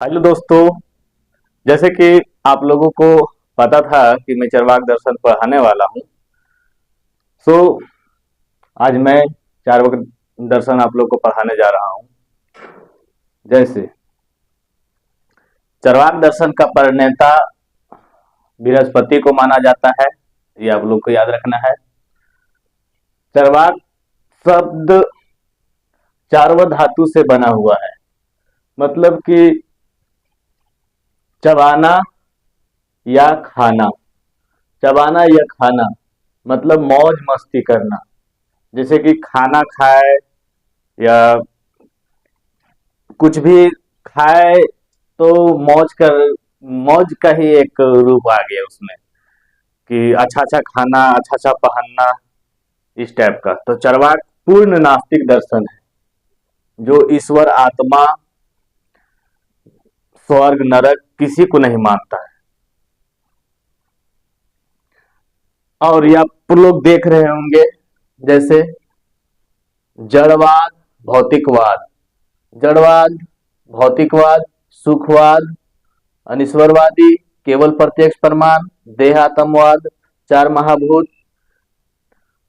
Hello दोस्तों। जैसे कि आप लोगों को पता था कि मैं चरवाक दर्शन पढ़ाने वाला हूँ। सो आज मैं चार्वाक दर्शन आप लोग को पढ़ाने जा रहा हूँ। जैसे चरवाक दर्शन का प्रणेता बृहस्पति को माना जाता है, ये आप लोग को याद रखना है। चरवाक शब्द चार्व धातु से बना हुआ है, मतलब कि चबाना या खाना। चबाना या खाना मतलब मौज मस्ती करना, जैसे कि खाना खाए या कुछ भी खाए तो मौज का ही एक रूप आ गया उसमें, कि अच्छा अच्छा खाना, अच्छा अच्छा पहनना, इस टाइप का। तो चरवाक पूर्ण नास्तिक दर्शन है, जो ईश्वर, आत्मा, स्वर्ग, नरक किसी को नहीं मानता है। और ये आप लोग देख रहे होंगे, जैसे जड़वाद, भौतिकवाद, जड़वाद, भौतिकवाद, सुखवाद, अनिश्वरवादी, केवल प्रत्यक्ष प्रमाण, देहात्मवाद, चार महाभूत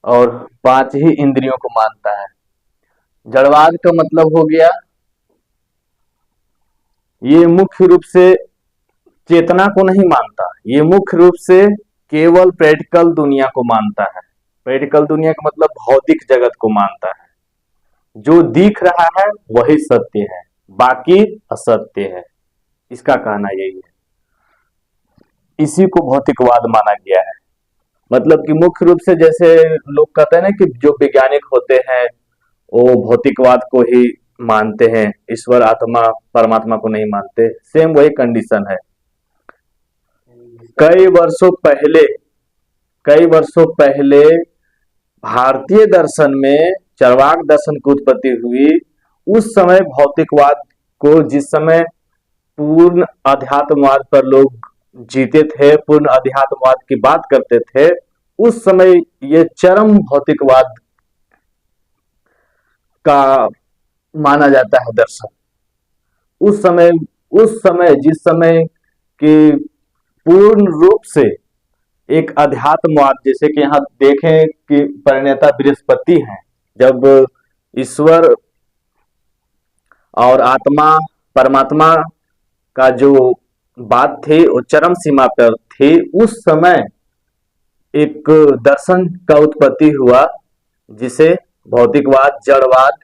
और पांच ही इंद्रियों को मानता है। जड़वाद का मतलब हो गया, ये मुख्य रूप से चेतना को नहीं मानता, ये मुख्य रूप से केवल प्रैक्टिकल दुनिया को मानता है। प्रैक्टिकल दुनिया का मतलब भौतिक जगत को मानता है। जो दिख रहा है वही सत्य है, बाकी असत्य है, इसका कहना यही है। इसी को भौतिकवाद माना गया है। मतलब कि मुख्य रूप से, जैसे लोग कहते हैं ना कि जो वैज्ञानिक होते हैं वो भौतिकवाद को ही मानते हैं, ईश्वर, आत्मा, परमात्मा को नहीं मानते। सेम वही कंडीशन है। कई वर्षों पहले कई वर्षों पहले भारतीय दर्शन में चरवाक दर्शन की उत्पत्ति हुई। उस समय भौतिकवाद को, जिस समय पूर्ण अध्यात्मवाद पर लोग जीते थे, पूर्ण अध्यात्मवाद की बात करते थे, उस समय ये चरम भौतिकवाद का माना जाता है दर्शन। उस समय जिस समय की पूर्ण रूप से एक अध्यात्मवाद, जैसे कि यहाँ देखें कि प्रणेता बृहस्पति हैं। जब ईश्वर और आत्मा, परमात्मा का जो बात थी वो चरम सीमा पर थी, उस समय एक दर्शन का उत्पत्ति हुआ, जिसे भौतिकवाद, जड़वाद,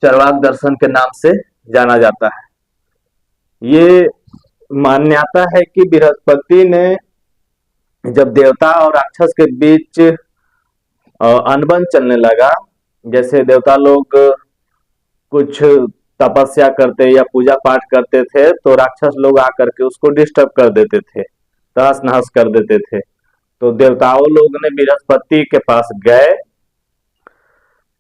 चरवाक दर्शन के नाम से जाना जाता है। ये मान्यता है कि बृहस्पति ने, जब देवता और राक्षस के बीच अनबन चलने लगा, जैसे देवता लोग कुछ तपस्या करते या पूजा पाठ करते थे तो राक्षस लोग आकर के उसको डिस्टर्ब कर देते थे, तहस नहस कर देते थे। तो देवताओं लोग ने बृहस्पति के पास गए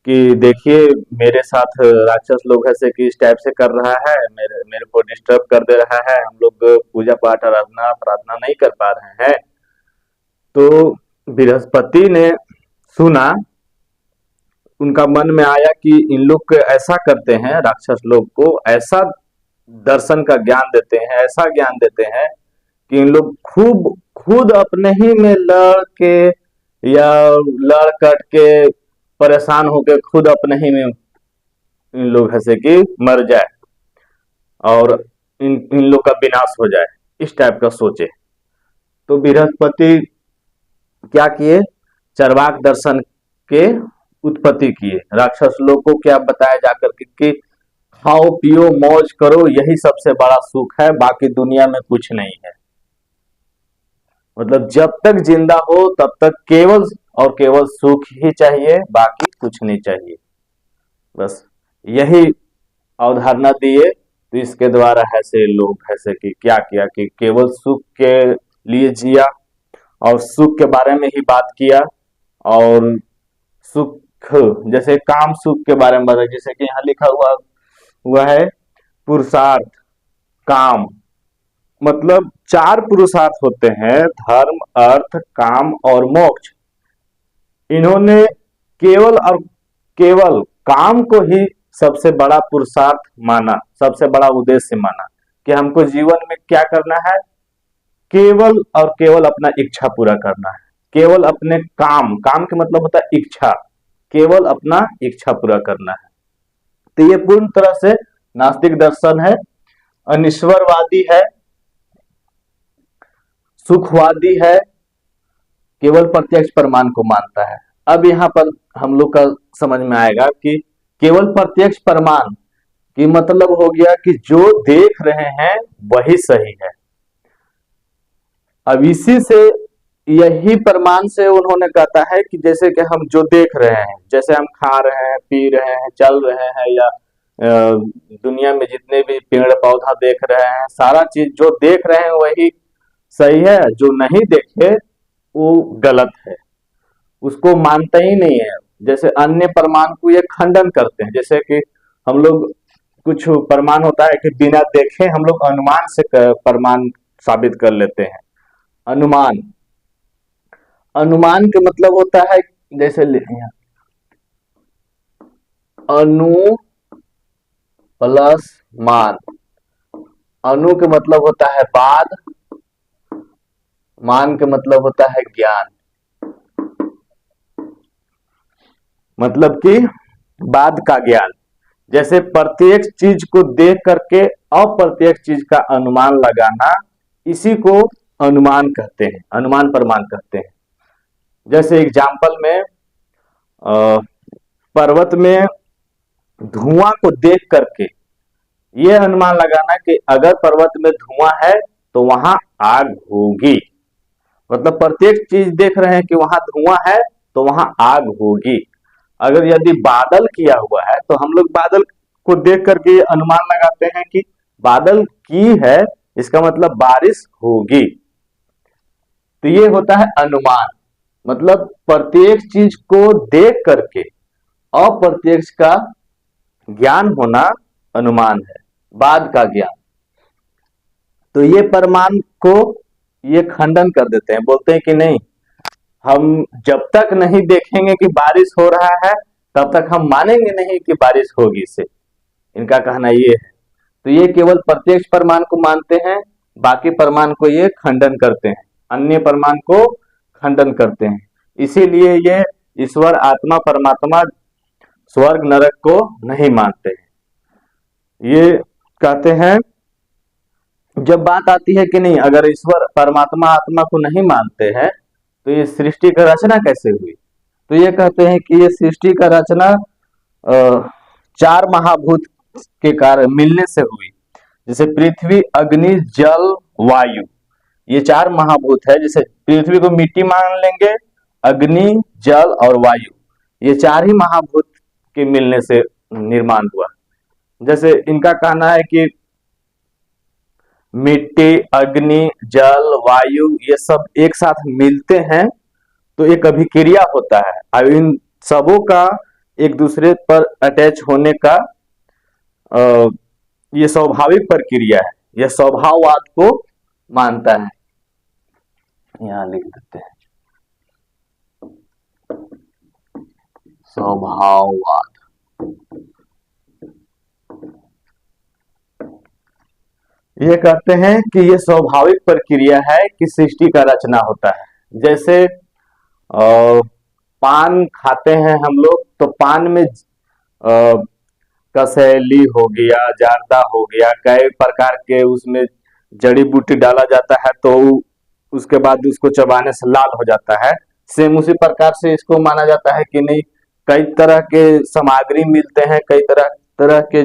कि देखिए, मेरे साथ राक्षस लोग ऐसे कि इस टाइप से कर रहा है, मेरे मेरे को डिस्टर्ब कर दे रहा है, हम लोग पूजा पाठ, आराधना, प्रार्थना नहीं कर पा रहे हैं। तो बृहस्पति ने सुना, उनका मन में आया कि इन लोग ऐसा करते हैं, राक्षस लोग को ऐसा दर्शन का ज्ञान देते हैं, ऐसा ज्ञान देते हैं कि इन लोग खुद अपने ही में लड़ के या लड़ कट के परेशान होकर खुद अपने ही में इन लोग ऐसे कि मर जाए और इन लोग का विनाश हो जाए, इस टाइप का सोचे। तो बृहस्पति क्या किए, चरवाक दर्शन के उत्पत्ति किए। राक्षस लोग को क्या बताया जाकर कि खाओ पियो मौज करो, यही सबसे बड़ा सुख है, बाकी दुनिया में कुछ नहीं है। मतलब जब तक जिंदा हो तब तक केवल और केवल सुख ही चाहिए, बाकी कुछ नहीं चाहिए। बस यही अवधारणा दिए। तो इसके द्वारा ऐसे लोग ऐसे कि क्या किया कि केवल सुख के लिए जिया और सुख के बारे में ही बात किया। और सुख, जैसे काम सुख के बारे में बताया, जैसे कि यहाँ लिखा हुआ है पुरुषार्थ, काम, मतलब चार पुरुषार्थ होते हैं, धर्म, अर्थ, काम और मोक्ष। इन्होंने केवल और केवल काम को ही सबसे बड़ा पुरुषार्थ माना, सबसे बड़ा उद्देश्य माना। कि हमको जीवन में क्या करना है, केवल और केवल अपना इच्छा पूरा करना है, केवल अपने काम, काम के मतलब होता है इच्छा, केवल अपना इच्छा पूरा करना है। तो ये पूर्ण तरह से नास्तिक दर्शन है, अनिश्वरवादी है, सुखवादी है, केवल प्रत्यक्ष प्रमाण को मानता है। अब यहाँ पर हम लोग का समझ में आएगा कि केवल प्रत्यक्ष प्रमाण की मतलब हो गया कि जो देख रहे हैं वही सही है। अब इसी से, यही प्रमाण से उन्होंने कहता है कि जैसे कि हम जो देख रहे हैं, जैसे हम खा रहे हैं, पी रहे हैं, चल रहे हैं, या दुनिया में जितने भी पेड़ पौधा देख रहे हैं, सारा चीज जो देख रहे हैं वही सही है, जो नहीं देखे वो गलत है, उसको मानते ही नहीं है। जैसे अन्य प्रमाण को ये खंडन करते हैं, जैसे कि हम लोग कुछ प्रमाण होता है कि बिना देखे हम लोग अनुमान से प्रमाण साबित कर लेते हैं। अनुमान, अनुमान के मतलब होता है, जैसे अनु प्लस मान, अनु के मतलब होता है बाद, मान के मतलब होता है ज्ञान, मतलब कि बाद का ज्ञान। जैसे प्रत्येक चीज को देख करके अप्रत्येक चीज का अनुमान लगाना, इसी को अनुमान कहते हैं, अनुमान प्रमाण कहते हैं। जैसे एग्जाम्पल में पर्वत में धुआं को देख करके यह अनुमान लगाना कि अगर पर्वत में धुआं है तो वहां आग होगी, मतलब प्रत्येक चीज देख रहे हैं कि वहां धुआं है तो वहां आग होगी। अगर यदि बादल किया हुआ है तो हम लोग बादल को देख करके अनुमान लगाते हैं कि बादल की है, इसका मतलब बारिश होगी। तो ये होता है अनुमान, मतलब प्रत्येक चीज को देख करके अप्रत्यक्ष का ज्ञान होना अनुमान है, बाद का ज्ञान। तो ये प्रमाण को ये खंडन कर देते हैं, बोलते हैं कि नहीं, हम जब तक नहीं देखेंगे कि बारिश हो रहा है तब तक हम मानेंगे नहीं कि बारिश होगी से, इनका कहना ये है। तो ये केवल प्रत्यक्ष प्रमाण को मानते हैं, बाकी प्रमाण को ये खंडन करते हैं, अन्य प्रमाण को खंडन करते हैं। इसीलिए ये ईश्वर, आत्मा, परमात्मा, स्वर्ग नरक को नहीं मानते हैं। ये कहते हैं, जब बात आती है कि नहीं, अगर ईश्वर, परमात्मा, आत्मा को नहीं मानते हैं तो ये सृष्टि का रचना कैसे हुई? तो ये कहते हैं कि ये सृष्टि का रचना चार महाभूत के कारण मिलने से हुई। जैसे पृथ्वी, अग्नि, जल, वायु, ये चार महाभूत है। जैसे पृथ्वी को मिट्टी मान लेंगे, अग्नि, जल और वायु, ये चार ही महाभूत के मिलने से निर्माण हुआ। जैसे इनका कहना है कि मिट्टी, अग्नि, जल, वायु ये सब एक साथ मिलते हैं तो एक अभिक्रिया होता है, और इन सबों का एक दूसरे पर अटैच होने का ये स्वाभाविक प्रक्रिया है, यह स्वभाववाद को मानता है। यहां लिख देते हैं स्वभाववाद। ये कहते हैं कि ये स्वाभाविक प्रक्रिया है कि सृष्टि का रचना होता है। जैसे पान खाते हैं हम लोग, तो पान में कसैली हो गया, जारदा हो गया, कई प्रकार के उसमें जड़ी बूटी डाला जाता है, तो उसके बाद उसको चबाने से लाल हो जाता है। सेम उसी प्रकार से इसको माना जाता है कि नहीं, कई तरह के सामग्री मिलते हैं, कई तरह तरह के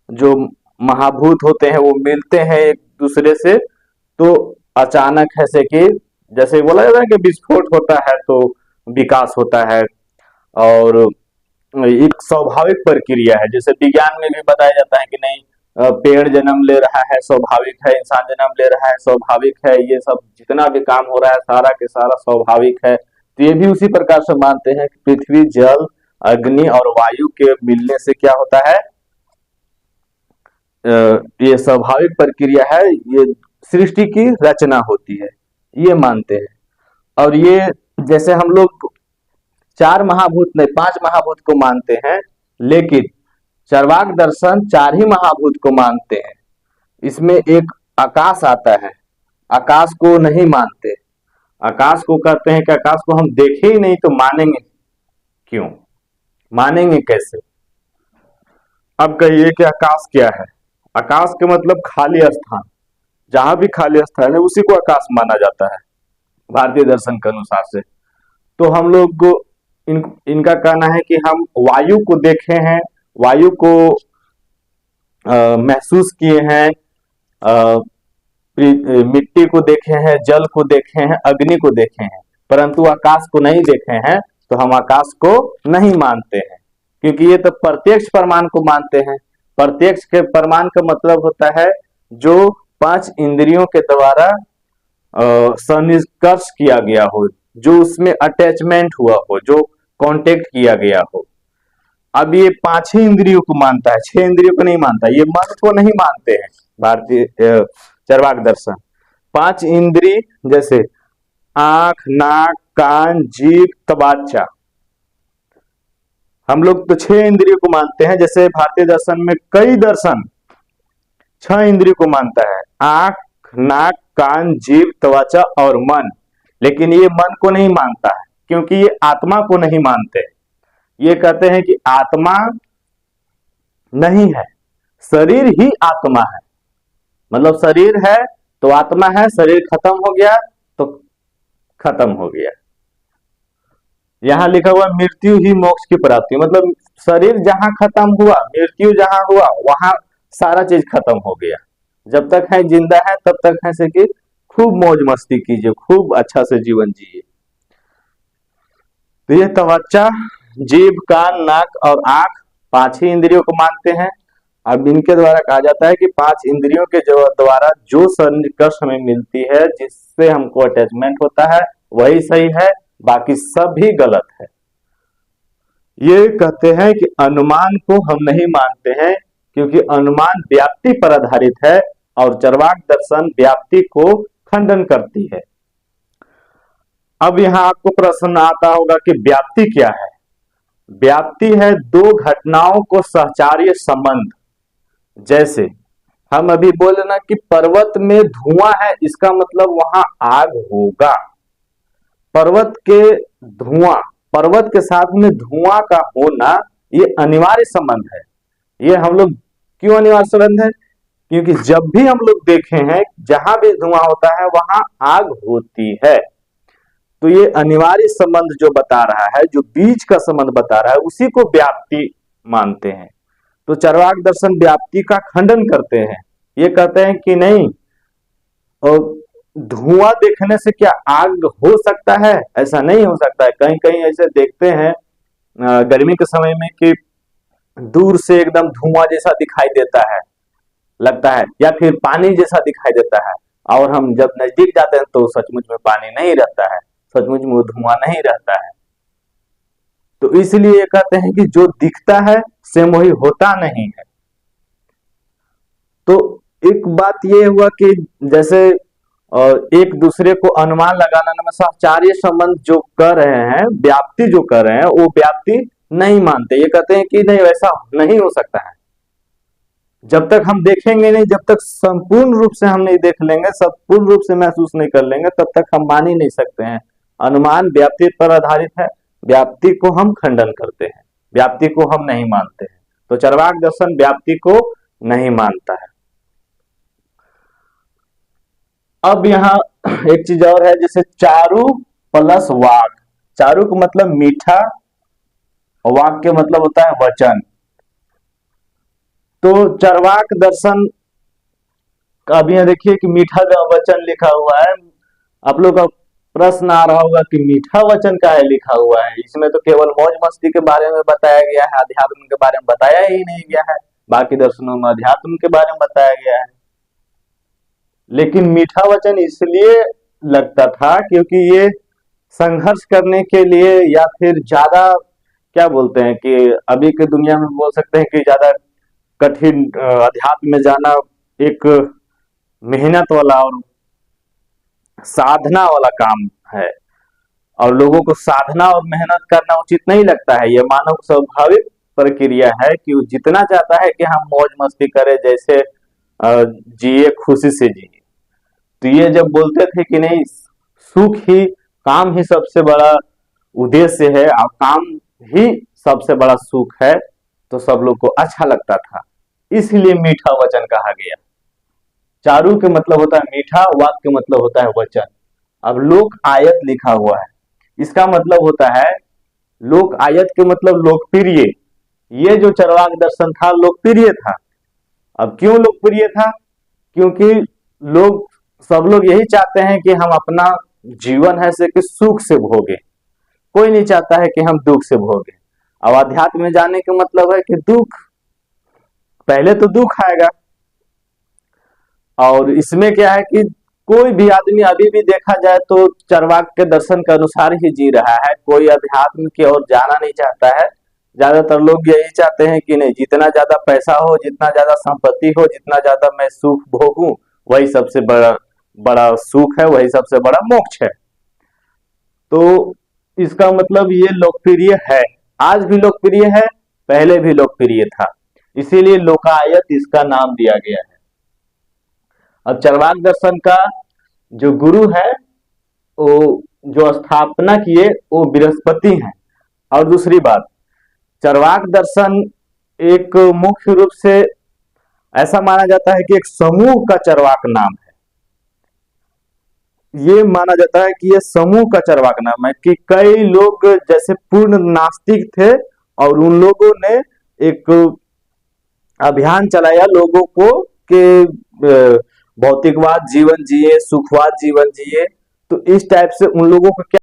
जो महाभूत होते हैं वो मिलते हैं एक दूसरे से, तो अचानक ऐसे कि जैसे बोला जाता है कि विस्फोट होता है तो विकास होता है, और एक स्वाभाविक प्रक्रिया है। जैसे विज्ञान में भी बताया जाता है कि नहीं, पेड़ जन्म ले रहा है स्वाभाविक है, इंसान जन्म ले रहा है स्वाभाविक है, ये सब जितना भी काम हो रहा है सारा के सारा स्वाभाविक है। तो ये भी उसी प्रकार से मानते हैं कि पृथ्वी, जल, अग्नि और वायु के मिलने से क्या होता है, ये स्वाभाविक प्रक्रिया है, ये सृष्टि की रचना होती है, ये मानते हैं। और ये जैसे हम लोग चार महाभूत नहीं, पांच महाभूत को मानते हैं, लेकिन चरवाक दर्शन चार ही महाभूत को मानते हैं। इसमें एक आकाश आता है। आकाश को नहीं मानते। आकाश को कहते हैं कि आकाश को हम देखे ही नहीं तो मानेंगे क्यों, मानेंगे कैसे। अब कहिए कि आकाश क्या है। आकाश के मतलब खाली स्थान, जहां भी खाली स्थान है उसी को आकाश माना जाता है भारतीय दर्शन के अनुसार से। तो हम लोग इनका कहना है कि हम वायु को देखे हैं, वायु को महसूस किए हैं, मिट्टी को देखे हैं, जल को देखे हैं, अग्नि को देखे हैं, परंतु आकाश को नहीं देखे हैं। तो हम आकाश को नहीं मानते हैं, क्योंकि ये तो प्रत्यक्ष प्रमाण को मानते हैं। प्रत्यक्ष के प्रमाण का मतलब होता है जो 5 इंद्रियों के द्वारा सन्निष्कर्ष किया गया हो, जो उसमें अटैचमेंट हुआ हो, जो कांटेक्ट किया गया हो। अब ये 5 ही इंद्रियों को मानता है, 6 इंद्रियों को नहीं मानता। ये मन को नहीं मानते हैं भारतीय चरवाक दर्शन। 5 इंद्रिय जैसे आंख, नाक, कान, जीभ, तबाचा, हम लोग तो 6 इंद्रियों को मानते हैं। जैसे भारतीय दर्शन में कई दर्शन 6 इंद्रियों को मानता है, आंख, नाक, कान, जीभ, त्वचा और मन। लेकिन ये मन को नहीं मानता है, क्योंकि ये आत्मा को नहीं मानते। ये कहते हैं कि आत्मा नहीं है, शरीर ही आत्मा है। मतलब शरीर है तो आत्मा है, शरीर खत्म हो गया तो खत्म हो गया। यहां लिखा हुआ मृत्यु ही मोक्ष की प्राप्ति, मतलब शरीर जहां खत्म हुआ, मृत्यु जहां हुआ, वहां सारा चीज खत्म हो गया। जब तक है जिंदा है तब तक है से कि खूब मौज मस्ती कीजिए, खूब अच्छा से जीवन जिए। तो ये त्वचा, जीभ, कान, नाक और आंख 5 ही इंद्रियों को मानते हैं। अब इनके द्वारा कहा जाता है कि 5 इंद्रियों के द्वारा जो सन्निकर्ष हमें मिलती है, जिससे हमको अटैचमेंट होता है, वही सही है, बाकी सब भी गलत है। ये कहते हैं कि अनुमान को हम नहीं मानते हैं, क्योंकि अनुमान व्याप्ति पर आधारित है और चरवाक दर्शन व्याप्ति को खंडन करती है। अब यहां आपको प्रश्न आता होगा कि व्याप्ति क्या है। व्याप्ति है 2 घटनाओं को सहचार्य संबंध। जैसे हम अभी बोले ना कि पर्वत में धुआं है, इसका मतलब वहां आग होगा। पर्वत के साथ में धुआं का होना ये अनिवार्य संबंध है। ये हम लोग क्यों अनिवार्य संबंध है? क्योंकि जब भी हम लोग देखे हैं जहां भी धुआं होता है वहां आग होती है। तो ये अनिवार्य संबंध जो बता रहा है, जो बीच का संबंध बता रहा है, उसी को व्याप्ति मानते हैं। तो चरवाक दर्शन व्याप्ति का खंडन करते हैं। ये कहते हैं कि नहीं, और धुआं देखने से क्या आग हो सकता है? ऐसा नहीं हो सकता है। कहीं कहीं ऐसे देखते हैं गर्मी के समय में कि दूर से एकदम धुआं जैसा दिखाई देता है, लगता है, या फिर पानी जैसा दिखाई देता है, और हम जब नजदीक जाते हैं तो सचमुच में पानी नहीं रहता है, सचमुच में वो धुआं नहीं रहता है। तो इसलिए कहते हैं कि जो दिखता है सेम वही होता नहीं है। तो एक बात ये हुआ कि जैसे एक दूसरे को अनुमान लगाना में सहचार्य संबंध जो कर रहे हैं, व्याप्ति जो कर रहे हैं, वो व्याप्ति नहीं मानते। ये कहते हैं कि नहीं, वैसा नहीं हो सकता है। जब तक हम देखेंगे नहीं, जब तक संपूर्ण रूप से हम नहीं देख लेंगे, संपूर्ण रूप से महसूस नहीं कर लेंगे, तब तक हम मान ही नहीं सकते हैं। अनुमान व्याप्ति पर आधारित है, व्याप्ति को हम खंडन करते हैं, व्याप्ति को हम नहीं मानते हैं। तो चरवाक दर्शन व्याप्ति को नहीं मानता है। अब यहाँ एक चीज और है, जैसे चारु प्लस वाक। चारु का मतलब मीठा, वाक के मतलब होता है वचन। तो चरवाक दर्शन अब यहाँ देखिए कि मीठा वचन लिखा हुआ है। आप लोग का प्रश्न आ रहा होगा कि मीठा वचन का है लिखा हुआ है, इसमें तो केवल मौज मस्ती के बारे में बताया गया है, अध्यात्म के बारे में बताया ही नहीं गया है। बाकी दर्शनों में अध्यात्म के बारे में बताया गया है। लेकिन मीठा वचन इसलिए लगता था क्योंकि ये संघर्ष करने के लिए, या फिर ज्यादा क्या बोलते हैं कि अभी के दुनिया में बोल सकते हैं कि ज्यादा कठिन अध्यात्म में जाना एक मेहनत वाला और साधना वाला काम है, और लोगों को साधना और मेहनत करना उचित नहीं लगता है। यह मानव स्वाभाविक प्रक्रिया है कि वो जितना चाहता है कि हम मौज मस्ती करें, जैसे जिए, खुशी से जिए। तो ये जब बोलते थे कि नहीं, सुख ही, काम ही सबसे बड़ा उद्देश्य है और काम ही सबसे बड़ा सुख है, तो सब लोग को अच्छा लगता था। इसलिए मीठा वचन कहा गया। चारु के मतलब होता है मीठा, वाक के मतलब होता है वचन। अब लोक आयत लिखा हुआ है, इसका मतलब होता है, लोक आयत के मतलब लोकप्रिय। ये जो चरवाक दर्शन था लोकप्रिय था। अब क्यों लोकप्रिय था? क्योंकि सब लोग यही चाहते हैं कि हम अपना जीवन है से कि सुख से भोगे, कोई नहीं चाहता है कि हम दुख से भोगे। अब अध्यात्म में जाने का मतलब है कि दुख, पहले तो दुख आएगा। और इसमें क्या है कि कोई भी आदमी अभी भी देखा जाए तो चरवाक के दर्शन के अनुसार ही जी रहा है, कोई अध्यात्म की ओर जाना नहीं चाहता है। ज्यादातर लोग यही चाहते हैं कि नहीं, जितना ज्यादा पैसा हो, जितना ज्यादा संपत्ति हो, जितना ज्यादा मैं सुख भोगूं, वही सबसे बड़ा बड़ा सुख है, वही सबसे बड़ा मोक्ष है। तो इसका मतलब ये लोकप्रिय है, आज भी लोकप्रिय है, पहले भी लोकप्रिय था, इसीलिए लोकायत इसका नाम दिया गया है। अब चरवाक दर्शन का जो गुरु है, वो जो स्थापना किए वो बृहस्पति हैं। और दूसरी बात, चरवाक दर्शन एक मुख्य रूप से ऐसा माना जाता है कि एक समूह का चरवाक नाम है। ये माना जाता है कि ये समूह का चरवाक नाम है कि कई लोग जैसे पूर्ण नास्तिक थे और उन लोगों ने एक अभियान चलाया लोगों को कि भौतिकवाद जीवन जिए, सुखवाद जीवन जिए। तो इस टाइप से उन लोगों को क्या